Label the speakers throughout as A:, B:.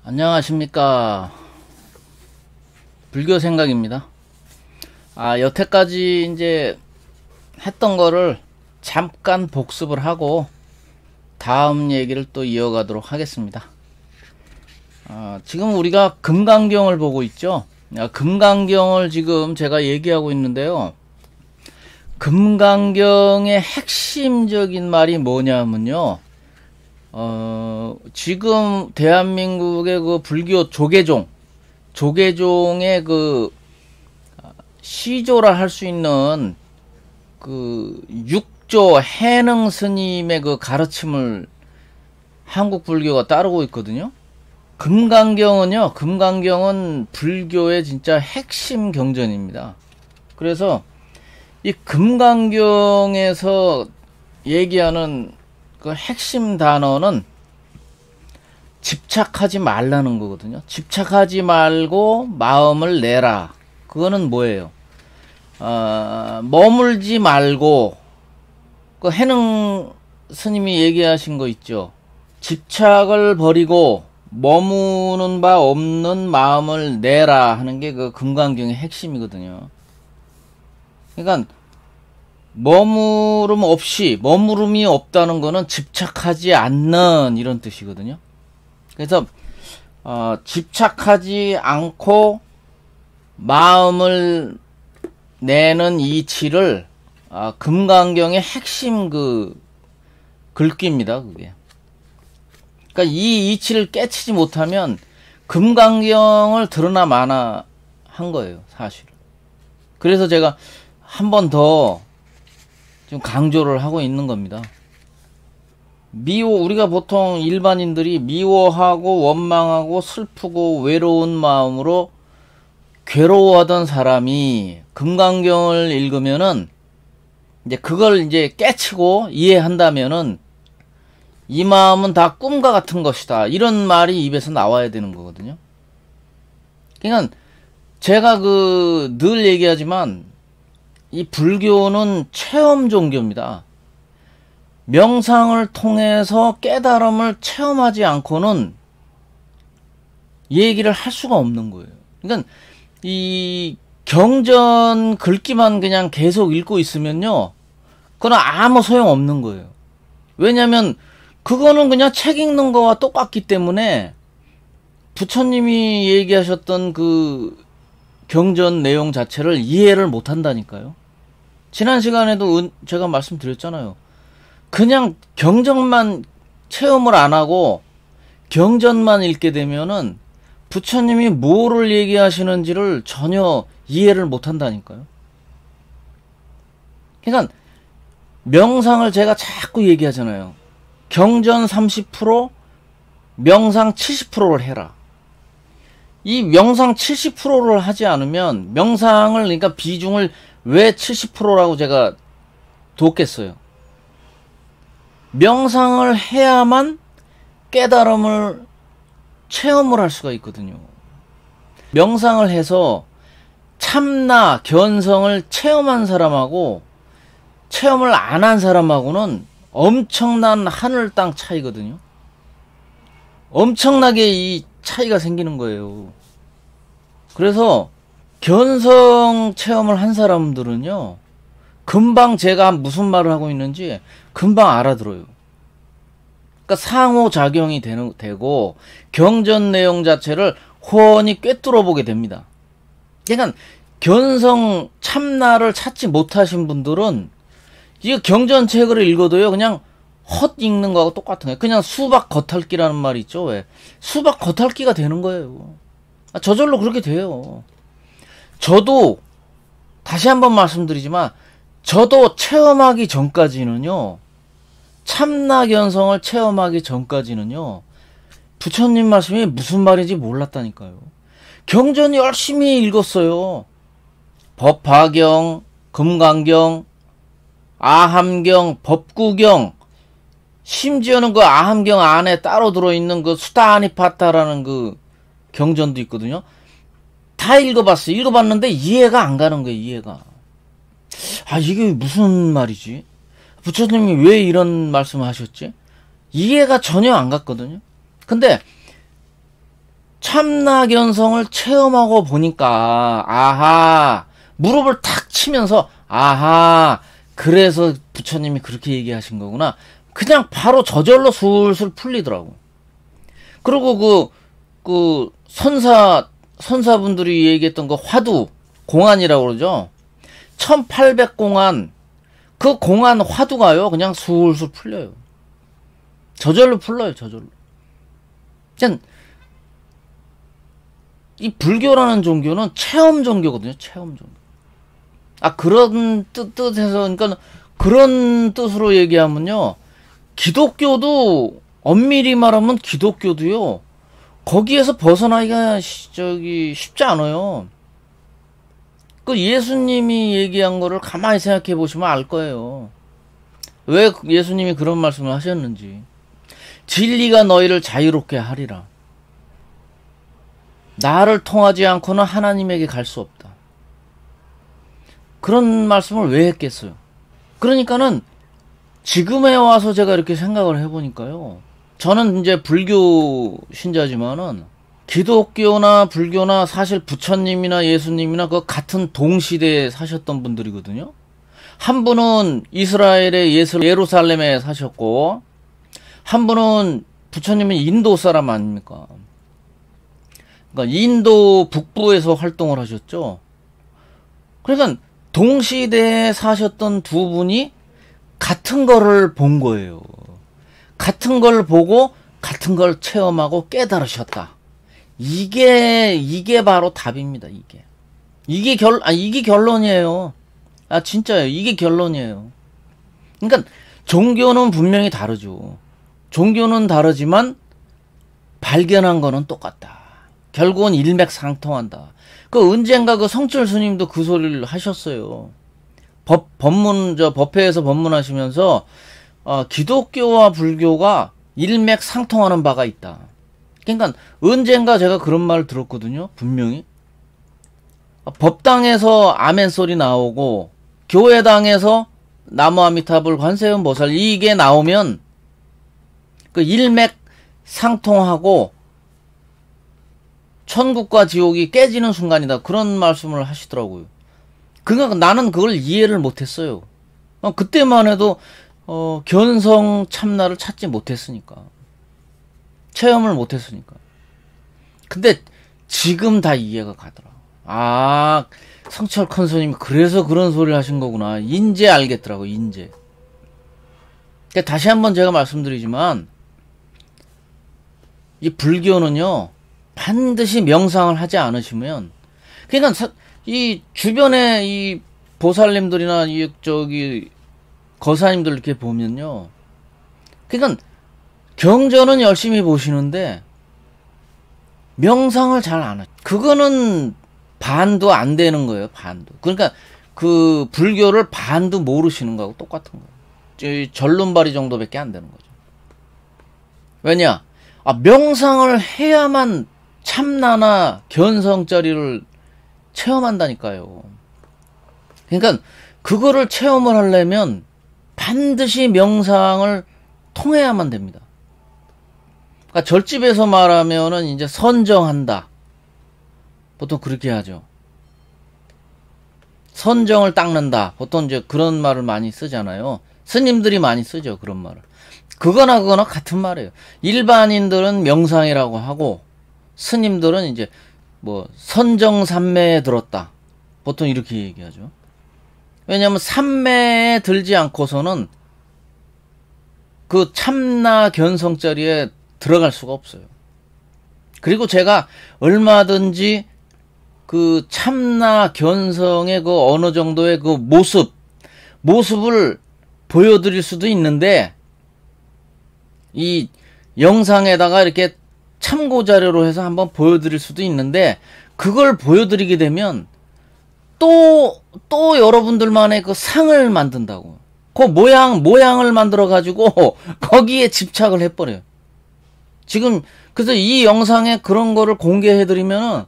A: 안녕하십니까. 불교 생각입니다. 여태까지 이제 했던 거를 잠깐 복습을 하고 다음 얘기를 또 이어가도록 하겠습니다. 지금 우리가 금강경을 보고 있죠. 금강경을 지금 제가 얘기하고 있는데요. 금강경의 핵심적인 말이 뭐냐면요. 지금 대한민국의 그 불교 조계종의 그 시조라 할 수 있는 그 육조 해능 스님의 그 가르침을 한국 불교가 따르고 있거든요. 금강경은 불교의 진짜 핵심 경전입니다. 그래서 이 금강경에서 얘기하는 그 핵심 단어는 집착하지 말라는 거거든요. 집착하지 말고 마음을 내라. 그거는 뭐예요? 머물지 말고, 그 해능 스님이 얘기하신 거 있죠. 집착을 버리고 머무는 바 없는 마음을 내라 하는 게 그 금강경의 핵심이거든요. 그러니까 머무름이 없다는 거는 집착하지 않는 이런 뜻이거든요. 그래서 집착하지 않고 마음을 내는 이치를 금강경의 핵심 그 글귀입니다. 그게. 그러니까 이 이치를 깨치지 못하면 금강경을 들으나 마나 한 거예요, 사실은. 그래서 제가 한 번 더 지금 강조를 하고 있는 겁니다. 우리가 보통 일반인들이 미워하고 원망하고 슬프고 외로운 마음으로 괴로워하던 사람이 금강경을 읽으면은 이제 그걸 이제 깨치고 이해한다면은 이 마음은 다 꿈과 같은 것이다. 이런 말이 입에서 나와야 되는 거거든요. 그러니까 제가 늘 얘기하지만 이 불교는 체험 종교입니다. 명상을 통해서 깨달음을 체험하지 않고는 얘기를 할 수가 없는 거예요. 그러니까 이 경전 글귀만 그냥 계속 읽고 있으면요, 그건 아무 소용 없는 거예요. 왜냐면 그거는 그냥 책 읽는 거와 똑같기 때문에 부처님이 얘기하셨던 그 경전 내용 자체를 이해를 못 한다니까요. 지난 시간에도 제가 말씀드렸잖아요. 그냥 경전만 체험을 안 하고 경전만 읽게 되면은 부처님이 뭐를 얘기하시는지를 전혀 이해를 못 한다니까요. 그러니까 명상을 제가 자꾸 얘기하잖아요. 경전 30%, 명상 70%를 해라. 이 명상 70%를 하지 않으면 명상을, 그러니까 비중을 왜 70%라고 제가 뒀겠어요. 명상을 해야만 깨달음을 체험을 할 수가 있거든요. 명상을 해서 참나, 견성을 체험한 사람하고 체험을 안 한 사람하고는 엄청난 하늘 땅 차이거든요. 엄청나게 이 차이가 생기는 거예요. 그래서 견성 체험을 한 사람들은요, 금방 제가 무슨 말을 하고 있는지 금방 알아들어요. 그러니까 상호작용이 되고 경전 내용 자체를 훤히 꿰뚫어 보게 됩니다. 그러니까 견성 참나를 찾지 못하신 분들은 이 경전책을 읽어도요, 그냥 헛 읽는 거하고 똑같은 거예요. 그냥 수박 겉핥기라는 말이 있죠. 왜? 수박 겉핥기가 되는 거예요. 저절로 그렇게 돼요. 저도 다시 한번 말씀드리지만 저도 체험하기 전까지는요, 참나 견성을 체험하기 전까지는요, 부처님 말씀이 무슨 말인지 몰랐다니까요. 경전 열심히 읽었어요. 법화경, 금강경, 아함경, 법구경, 심지어는 그 아함경 안에 따로 들어있는 그 수다아니파타라는 그 경전도 있거든요. 다 읽어봤어요. 읽어봤는데 이해가 안 가는 거예요, 이해가. 이게 무슨 말이지? 부처님이 왜 이런 말씀을 하셨지? 이해가 전혀 안 갔거든요. 근데 참나견성을 체험하고 보니까 아하, 무릎을 탁 치면서 아하, 그래서 부처님이 그렇게 얘기하신 거구나. 그냥 바로 저절로 술술 풀리더라고. 그리고 선사분들이 얘기했던 그 화두 공안이라고 그러죠. 1800공안, 그 공안 화두가요, 그냥 술술 풀려요. 저절로 풀려요, 저절로. 그냥, 이 불교라는 종교는 체험 종교거든요, 체험 종교. 그런 뜻에서, 그러니까, 그런 뜻으로 얘기하면요, 기독교도, 엄밀히 말하면 기독교도요, 거기에서 벗어나기가, 쉽지 않아요. 그 예수님이 얘기한 거를 가만히 생각해 보시면 알 거예요. 왜 예수님이 그런 말씀을 하셨는지. 진리가 너희를 자유롭게 하리라. 나를 통하지 않고는 하나님에게 갈 수 없다. 그런 말씀을 왜 했겠어요? 그러니까는 지금에 와서 제가 이렇게 생각을 해보니까요. 저는 이제 불교 신자지만은 기독교나 불교나 사실 부처님이나 예수님이나 그 같은 동시대에 사셨던 분들이거든요. 한 분은 이스라엘의 예루살렘에 사셨고, 한 분은 부처님은 인도 사람 아닙니까? 그러니까 인도 북부에서 활동을 하셨죠. 그러니까 동시대에 사셨던 두 분이 같은 거를 본 거예요. 같은 걸 보고 같은 걸 체험하고 깨달으셨다. 이게 바로 답입니다. 이게 결론이에요. 진짜예요. 이게 결론이에요. 그러니까 종교는 분명히 다르죠. 종교는 다르지만 발견한 거는 똑같다. 결국은 일맥상통한다. 언젠가 성철 스님도 그 소리를 하셨어요. 법회에서 법문하시면서, 기독교와 불교가 일맥상통하는 바가 있다. 그러니까 언젠가 제가 그런 말을 들었거든요. 분명히. 법당에서 아멘 소리 나오고 교회당에서 나무아미타불 관세음보살 이게 나오면 일맥상통하고 천국과 지옥이 깨지는 순간이다. 그런 말씀을 하시더라고요. 그러니까 나는 그걸 이해를 못했어요. 그때만 해도 견성 참나를 찾지 못했으니까. 체험을 못했으니까. 근데 지금 다 이해가 가더라. 성철 큰 스님이 그래서 그런 소리를 하신 거구나. 인제 알겠더라고, 인제. 그러니까 다시 한번 제가 말씀드리지만, 이 불교는요, 반드시 명상을 하지 않으시면, 그러니까 이 주변에 이 보살님들이나 거사님들 이렇게 보면요, 그러니까 경전은 열심히 보시는데 명상을 잘 안 하죠. 그거는 반도 안 되는 거예요. 반도. 그러니까 그 불교를 반도 모르시는 거하고 똑같은 거예요. 절름발이 정도밖에 안 되는 거죠. 왜냐? 명상을 해야만 참나나 견성자리를 체험한다니까요. 그러니까 그거를 체험을 하려면 반드시 명상을 통해야만 됩니다. 그러니까 절집에서 말하면은 이제 선정한다. 보통 그렇게 하죠. 선정을 닦는다. 보통 이제 그런 말을 많이 쓰잖아요. 스님들이 많이 쓰죠. 그런 말을. 그거나 같은 말이에요. 일반인들은 명상이라고 하고 스님들은 이제 선정삼매에 들었다. 보통 이렇게 얘기하죠. 왜냐하면 삼매에 들지 않고서는 그 참나 견성자리에 들어갈 수가 없어요. 그리고 제가 얼마든지 그 참나 견성의 그 어느 정도의 그 모습을 보여드릴 수도 있는데, 이 영상에다가 이렇게 참고 자료로 해서 한번 보여드릴 수도 있는데, 그걸 보여드리게 되면 또 여러분들만의 그 상을 만든다고. 그 모양을 만들어가지고 거기에 집착을 해버려요. 지금, 그래서 이 영상에 그런 거를 공개해드리면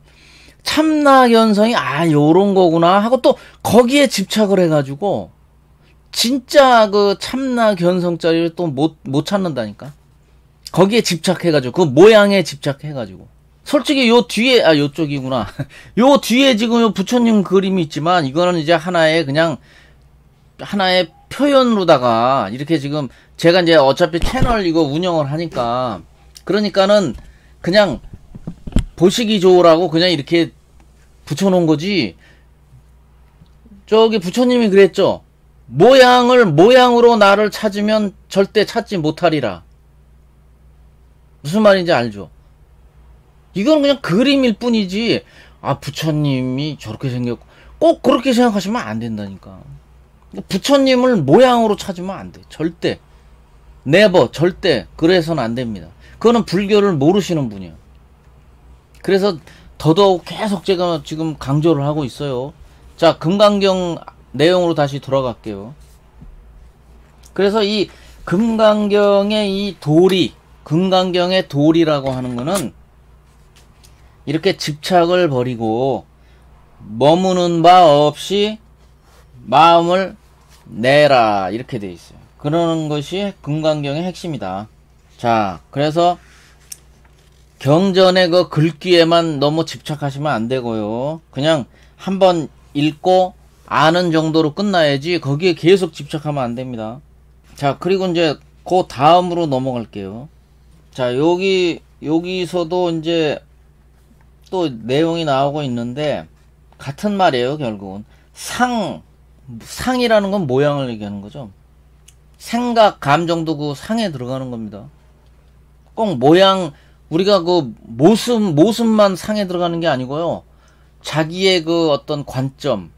A: 참나 견성이 요런 거구나 하고 또 거기에 집착을 해가지고 진짜 그 참나 견성자리를 또 못 찾는다니까. 거기에 집착해가지고 그 모양에 집착해가지고. 솔직히 요 뒤에, 요쪽이구나. 요 뒤에 지금 요 부처님 그림이 있지만, 이거는 이제 하나의 그냥, 하나의 표현으로다가, 이렇게 지금, 제가 이제 어차피 채널 이거 운영을 하니까, 그러니까는, 그냥, 보시기 좋으라고 그냥 이렇게 붙여놓은 거지. 저기 부처님이 그랬죠. 모양으로 나를 찾으면 절대 찾지 못하리라. 무슨 말인지 알죠? 이건 그냥 그림일 뿐이지, 부처님이 저렇게 생겼고, 꼭 그렇게 생각하시면 안 된다니까. 부처님을 모양으로 찾으면 안 돼. 절대. 네버, 절대. 그래서는 안 됩니다. 그거는 불교를 모르시는 분이야. 그래서 더더욱 계속 제가 지금 강조를 하고 있어요. 자, 금강경 내용으로 다시 돌아갈게요. 그래서 이 금강경의 이 도리, 금강경의 도리라고 하는 거는 이렇게 집착을 버리고 머무는 바 없이 마음을 내라, 이렇게 돼 있어요. 그러는 것이 금강경의 핵심이다. 자, 그래서 경전의 그 글귀에만 너무 집착하시면 안 되고요. 그냥 한번 읽고 아는 정도로 끝나야지 거기에 계속 집착하면 안 됩니다. 자, 그리고 이제 그 다음으로 넘어갈게요. 자, 여기서도 이제 또 내용이 나오고 있는데 같은 말이에요. 결국은 상이라는 건 모양을 얘기하는 거죠. 생각, 감정도 그 상에 들어가는 겁니다. 꼭 모양, 우리가 그 모습만 상에 들어가는 게 아니고요. 자기의 그 어떤 관점,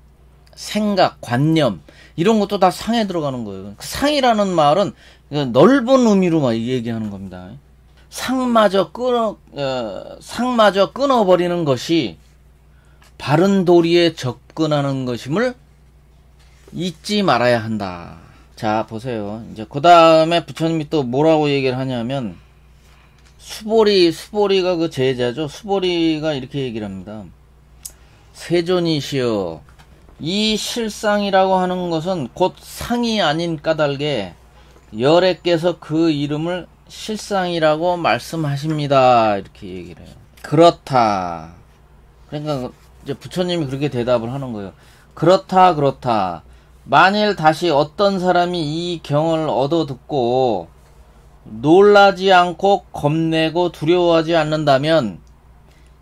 A: 생각, 관념, 이런 것도 다 상에 들어가는 거예요. 상이라는 말은 넓은 의미로 얘기하는 겁니다. 상마저 끊어버리는 것이 바른 도리에 접근하는 것임을 잊지 말아야 한다. 자, 보세요. 이제 그 다음에 부처님이 또 뭐라고 얘기를 하냐면, 수보리가 그 제자죠. 수보리가 이렇게 얘기를 합니다. 세존이시여, 이 실상이라고 하는 것은 곧 상이 아닌 까닭에 열애께서 그 이름을 실상이라고 말씀하십니다. 이렇게 얘기를 해요. 그렇다. 그러니까 이제 부처님이 그렇게 대답을 하는 거예요. 그렇다. 만일 다시 어떤 사람이 이 경을 얻어 듣고 놀라지 않고 겁내고 두려워하지 않는다면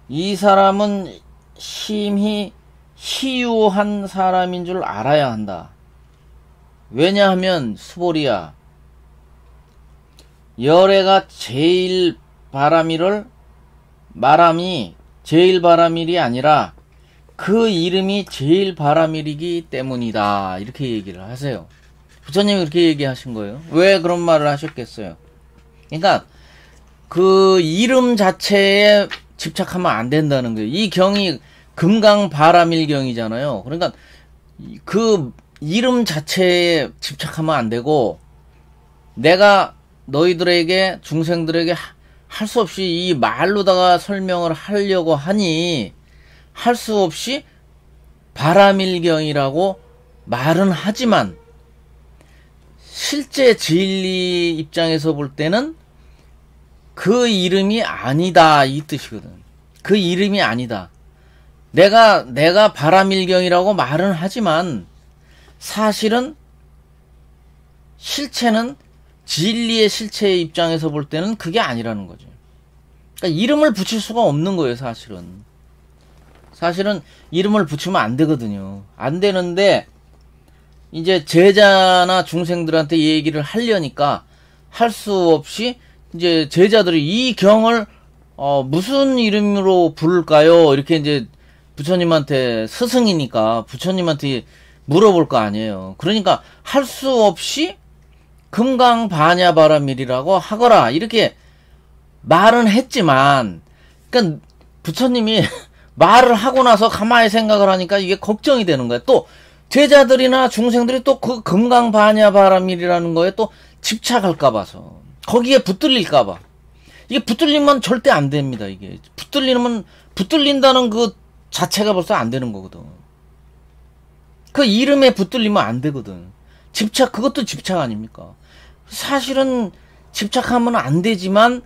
A: 이 사람은 심히 희유한 사람인 줄 알아야 한다. 왜냐하면 수보리야, 열애가 제일 바람이 제일 바람일이 아니라 그 이름이 제일 바람일이기 때문이다. 이렇게 얘기를 하세요. 부처님이 그렇게 얘기하신 거예요. 왜 그런 말을 하셨겠어요? 그러니까 그 이름 자체에 집착하면 안 된다는 거예요. 이 경이 금강바라밀경이잖아요. 그러니까 그 이름 자체에 집착하면 안 되고, 내가 너희들에게, 중생들에게 할 수 없이 이 말로다가 설명을 하려고 하니 할 수 없이 바라밀경이라고 말은 하지만 실제 진리 입장에서 볼 때는 그 이름이 아니다, 이 뜻이거든. 그 이름이 아니다. 내가 바라밀경이라고 말은 하지만 사실은 실체는 진리의 실체의 입장에서 볼 때는 그게 아니라는 거죠. 그러니까 이름을 붙일 수가 없는 거예요, 사실은. 사실은 이름을 붙이면 안 되거든요. 안 되는데 이제 제자나 중생들한테 얘기를 하려니까 할 수 없이 이제 제자들이 이 경을 무슨 이름으로 부를까요? 이렇게 이제 부처님한테, 스승이니까 부처님한테 물어볼 거 아니에요. 그러니까 할 수 없이 금강바냐바라밀이라고 하거라, 이렇게 말은 했지만, 그러니까 부처님이 말을 하고 나서 가만히 생각을 하니까 이게 걱정이 되는 거야. 또 제자들이나 중생들이 또 그 금강바냐바라밀이라는 거에 또 집착할까 봐서, 거기에 붙들릴까 봐. 이게 붙들리면 절대 안 됩니다. 이게 붙들린다는 그 자체가 벌써 안 되는 거거든. 그 이름에 붙들리면 안 되거든. 그것도 집착 아닙니까? 사실은 집착하면 안 되지만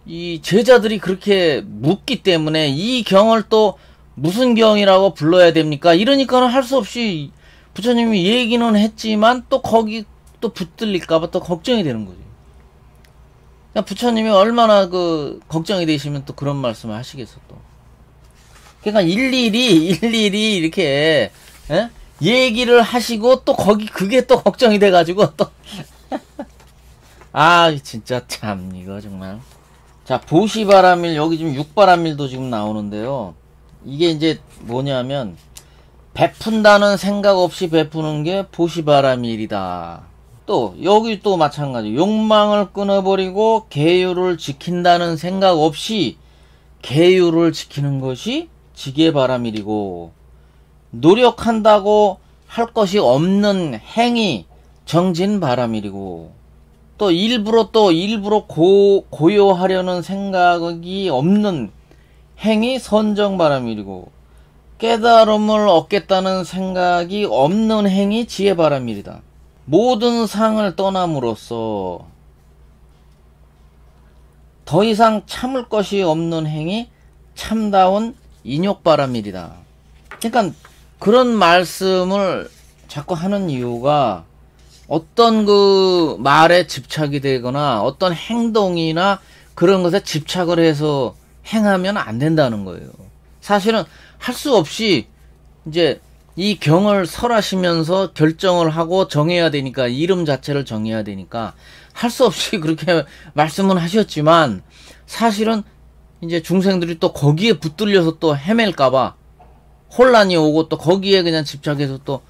A: 이 제자들이 그렇게 묻기 때문에 이 경을 또 무슨 경이라고 불러야 됩니까? 이러니까는 할 수 없이 부처님이 얘기는 했지만 또 거기 또 붙들릴까봐 또 걱정이 되는 거죠. 그러니까 부처님이 얼마나 그 걱정이 되시면 또 그런 말씀을 하시겠어 또. 그러니까 일일이 이렇게 얘기를 하시고 또 거기 그게 또 걱정이 돼가지고 또 아 진짜 참 이거 정말. 자, 보시바라밀, 여기 지금 육바라밀도 지금 나오는데요. 이게 이제 뭐냐면 베푼다는 생각 없이 베푸는 게 보시바라밀이다. 또 여기 또 마찬가지, 욕망을 끊어버리고 계율을 지킨다는 생각 없이 계율을 지키는 것이 지게바라밀이고, 노력한다고 할 것이 없는 행위 정진바라밀이고, 또 일부러 고요하려는 생각이 없는 행위 선정바라밀이고, 깨달음을 얻겠다는 생각이 없는 행위 지혜바라밀이다. 모든 상을 떠남으로써 더 이상 참을 것이 없는 행위 참다운 인욕바라밀이다. 그러니까 그런 말씀을 자꾸 하는 이유가, 어떤 그 말에 집착이 되거나 어떤 행동이나 그런 것에 집착을 해서 행하면 안 된다는 거예요. 사실은 할 수 없이 이제 이 경을 설하시면서 결정을 하고 정해야 되니까, 이름 자체를 정해야 되니까 할 수 없이 그렇게 말씀은 하셨지만, 사실은 이제 중생들이 또 거기에 붙들려서 또 헤맬까봐 혼란이 오고, 또 거기에 그냥 집착해서 또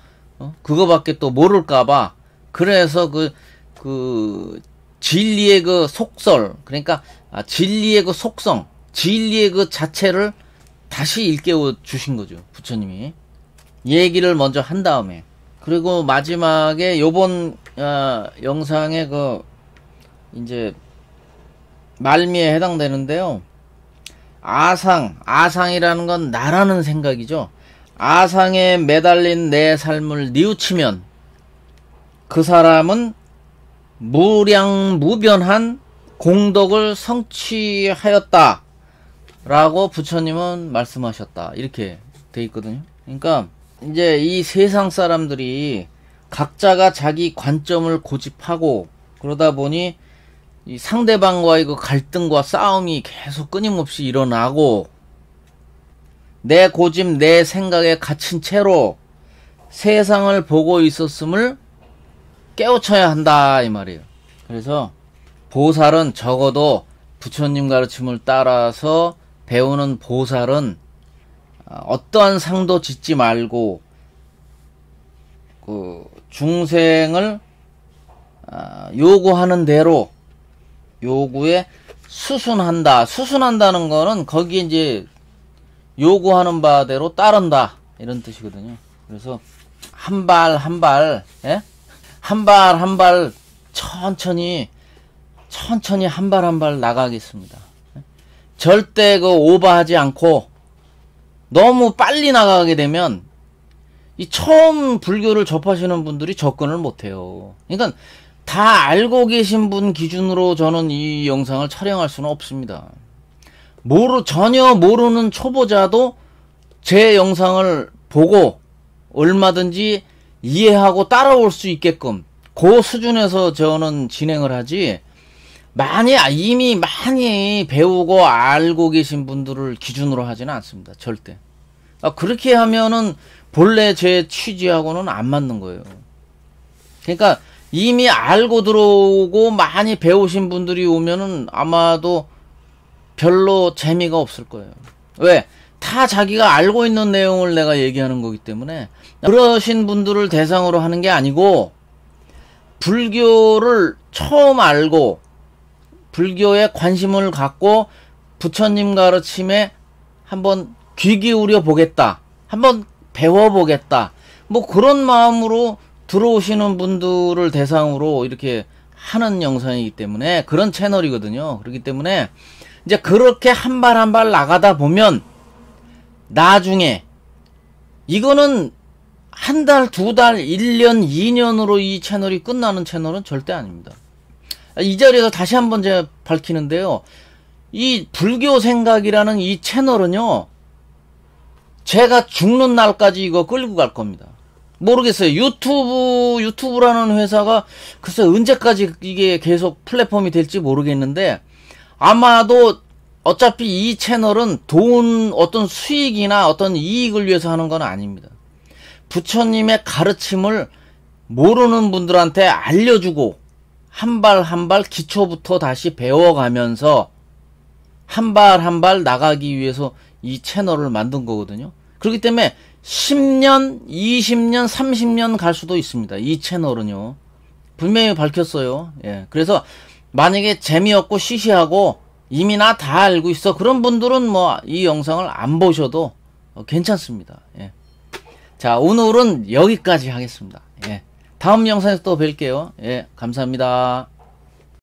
A: 그거밖에 또 모를까봐, 그래서 그 진리의 그 속설, 그러니까 진리의 그 속성, 진리의 그 자체를 다시 일깨워 주신 거죠, 부처님이. 얘기를 먼저 한 다음에. 그리고 마지막에 요번 영상의 그 이제 말미에 해당되는데요. 아상이라는 건 나라는 생각이죠. 아상에 매달린 내 삶을 뉘우치면 그 사람은 무량무변한 공덕을 성취하였다 라고 부처님은 말씀하셨다, 이렇게 돼 있거든요. 그러니까 이제 이 세상 사람들이 각자가 자기 관점을 고집하고, 그러다 보니 이 상대방과의 그 갈등과 싸움이 계속 끊임없이 일어나고, 내 고집, 내 생각에 갇힌 채로 세상을 보고 있었음을 깨우쳐야 한다, 이 말이에요. 그래서 보살은, 적어도 부처님 가르침을 따라서 배우는 보살은 어떠한 상도 짓지 말고 그 중생을 요구하는 대로 요구에 수순한다. 수순한다는 거는 거기 이제 요구하는 바대로 따른다, 이런 뜻이거든요. 그래서 한 발 한 발, 한 발 한 발 천천히 한 발 한 발 나가겠습니다. 절대 그 오버하지 않고, 너무 빨리 나가게 되면 이 처음 불교를 접하시는 분들이 접근을 못해요. 그러니까 다 알고 계신 분 기준으로 저는 이 영상을 촬영할 수는 없습니다. 전혀 모르는 초보자도 제 영상을 보고 얼마든지 이해하고 따라올 수 있게끔 그 수준에서 저는 진행을 하지, 이미 많이 배우고 알고 계신 분들을 기준으로 하지는 않습니다, 절대. 그렇게 하면은 본래 제 취지하고는 안 맞는 거예요. 그러니까 이미 알고 들어오고 많이 배우신 분들이 오면은 아마도 별로 재미가 없을 거예요. 왜? 다 자기가 알고 있는 내용을 내가 얘기하는 거기 때문에. 그러신 분들을 대상으로 하는 게 아니고, 불교를 처음 알고 불교에 관심을 갖고 부처님 가르침에 한번 귀 기울여 보겠다, 한번 배워보겠다, 뭐 그런 마음으로 들어오시는 분들을 대상으로 이렇게 하는 영상이기 때문에, 그런 채널이거든요. 그렇기 때문에 이제 그렇게 한 발 한 발 나가다 보면 나중에 이거는 한 달, 두 달, 1년, 2년으로 이 채널이 끝나는 채널은 절대 아닙니다. 이 자리에서 다시 한번 제가 밝히는데요. 이 불교 생각이라는 이 채널은요, 제가 죽는 날까지 이거 끌고 갈 겁니다. 모르겠어요. 유튜브라는 회사가 글쎄 언제까지 이게 계속 플랫폼이 될지 모르겠는데, 아마도 어차피 이 채널은 어떤 수익이나 어떤 이익을 위해서 하는 건 아닙니다. 부처님의 가르침을 모르는 분들한테 알려주고, 한 발 한 발 기초부터 다시 배워가면서 한 발 한 발 나가기 위해서 이 채널을 만든 거거든요. 그렇기 때문에 10년, 20년, 30년 갈 수도 있습니다. 이 채널은요. 분명히 밝혔어요. 예. 그래서 만약에 재미없고 시시하고 이미 나 다 알고 있어, 그런 분들은 뭐 이 영상을 안 보셔도 괜찮습니다. 예. 자, 오늘은 여기까지 하겠습니다. 예. 다음 영상에서 또 뵐게요. 예. 감사합니다.